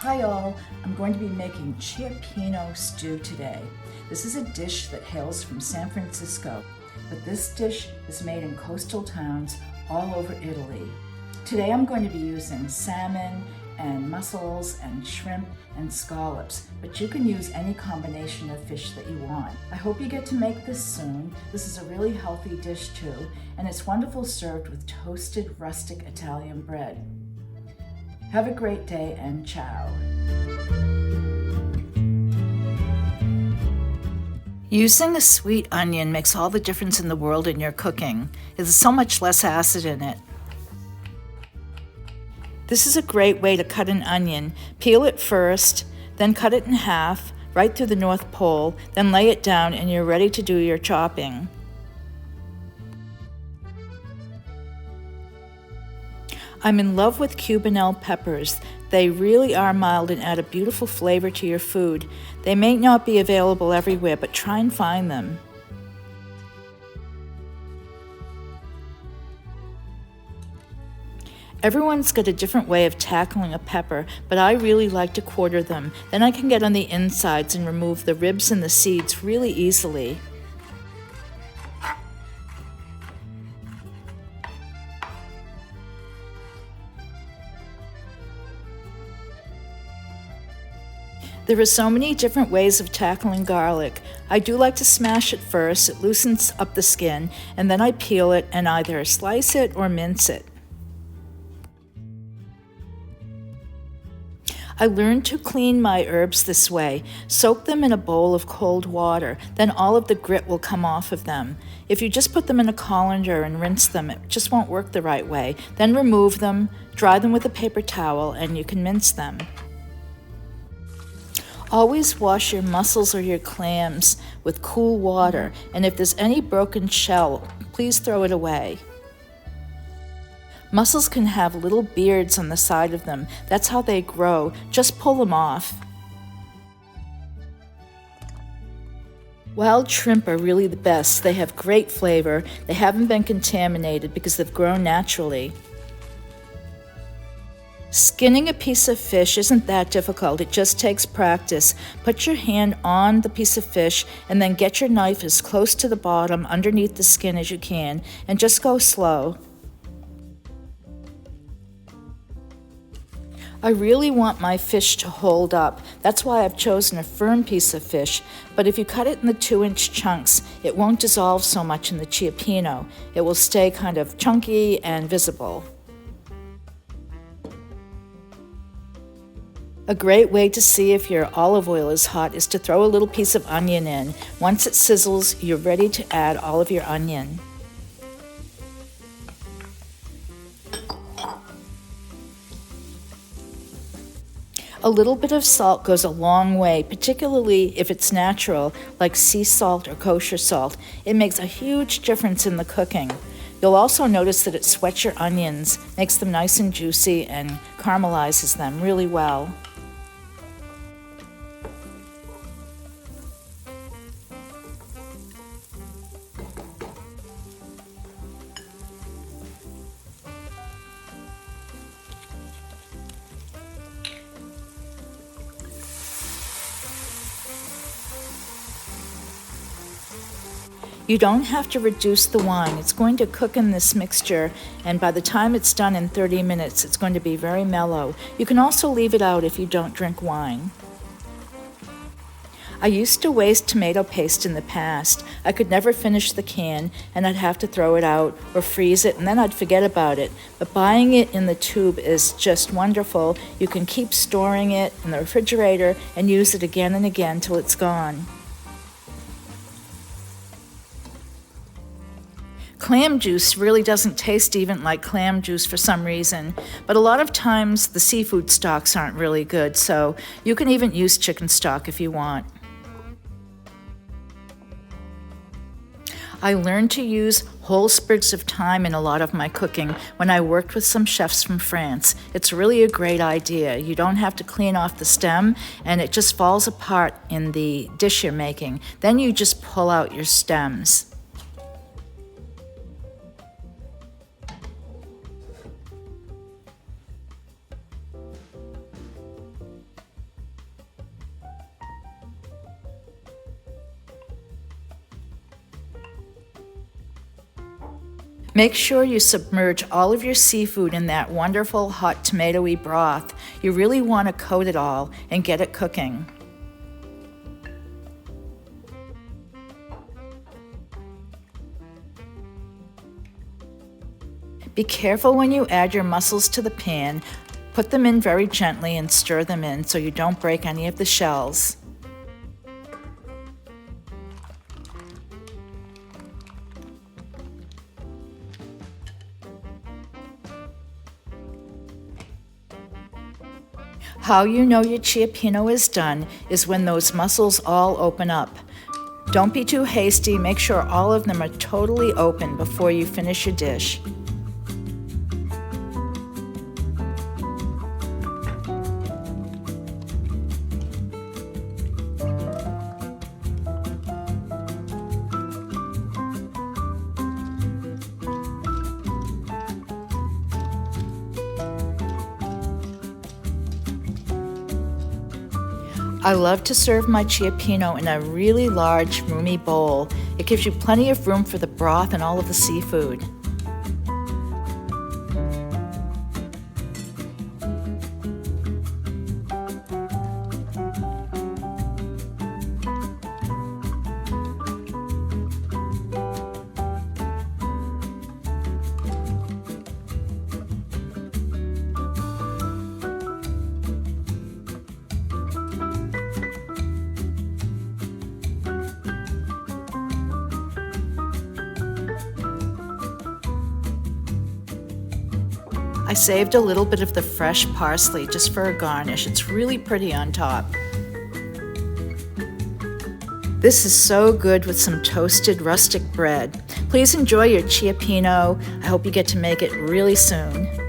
Hi all, I'm going to be making Cioppino stew today. This is a dish that hails from San Francisco, but this dish is made in coastal towns all over Italy. Today I'm going to be using salmon and mussels and shrimp and scallops, but you can use any combination of fish that you want. I hope you get to make this soon. This is a really healthy dish too, and it's wonderful served with toasted rustic Italian bread. Have a great day and ciao. Using a sweet onion makes all the difference in the world in your cooking. There's so much less acid in it. This is a great way to cut an onion. Peel it first, then cut it in half, right through the North Pole, then lay it down and you're ready to do your chopping. I'm in love with Cubanelle peppers. They really are mild and add a beautiful flavor to your food. They may not be available everywhere, but try and find them. Everyone's got a different way of tackling a pepper, but I really like to quarter them. Then I can get on the insides and remove the ribs and the seeds really easily. There are so many different ways of tackling garlic. I do like to smash it first, it loosens up the skin, and then I peel it and either slice it or mince it. I learned to clean my herbs this way. Soak them in a bowl of cold water, then all of the grit will come off of them. If you just put them in a colander and rinse them, it just won't work the right way. Then remove them, dry them with a paper towel, and you can mince them. Always wash your mussels or your clams with cool water, and if there's any broken shell, please throw it away. Mussels can have little beards on the side of them. That's how they grow. Just pull them off. Wild shrimp are really the best. They have great flavor. They haven't been contaminated because they've grown naturally. Skinning a piece of fish isn't that difficult, it just takes practice. Put your hand on the piece of fish and then get your knife as close to the bottom underneath the skin as you can and just go slow. I really want my fish to hold up. That's why I've chosen a firm piece of fish, but if you cut it in the 2-inch chunks, it won't dissolve so much in the Cioppino. It will stay kind of chunky and visible. A great way to see if your olive oil is hot is to throw a little piece of onion in. Once it sizzles, you're ready to add all of your onion. A little bit of salt goes a long way, particularly if it's natural, like sea salt or kosher salt. It makes a huge difference in the cooking. You'll also notice that it sweats your onions, makes them nice and juicy, and caramelizes them really well. You don't have to reduce the wine. It's going to cook in this mixture, and by the time it's done in 30 minutes, it's going to be very mellow. You can also leave it out if you don't drink wine. I used to waste tomato paste in the past. I could never finish the can, and I'd have to throw it out or freeze it, and then I'd forget about it. But buying it in the tube is just wonderful. You can keep storing it in the refrigerator and use it again and again till it's gone. Clam juice really doesn't taste even like clam juice for some reason, but a lot of times the seafood stocks aren't really good, so you can even use chicken stock if you want. I learned to use whole sprigs of thyme in a lot of my cooking when I worked with some chefs from France. It's really a great idea. You don't have to clean off the stem, and it just falls apart in the dish you're making. Then you just pull out your stems. Make sure you submerge all of your seafood in that wonderful hot tomatoey broth. You really want to coat it all and get it cooking. Be careful when you add your mussels to the pan. Put them in very gently and stir them in so you don't break any of the shells. How you know your cioppino is done is when those mussels all open up. Don't be too hasty. Make sure all of them are totally open before you finish your dish. I love to serve my cioppino in a really large, roomy bowl. It gives you plenty of room for the broth and all of the seafood. I saved a little bit of the fresh parsley just for a garnish. It's really pretty on top. This is so good with some toasted rustic bread. Please enjoy your cioppino. I hope you get to make it really soon.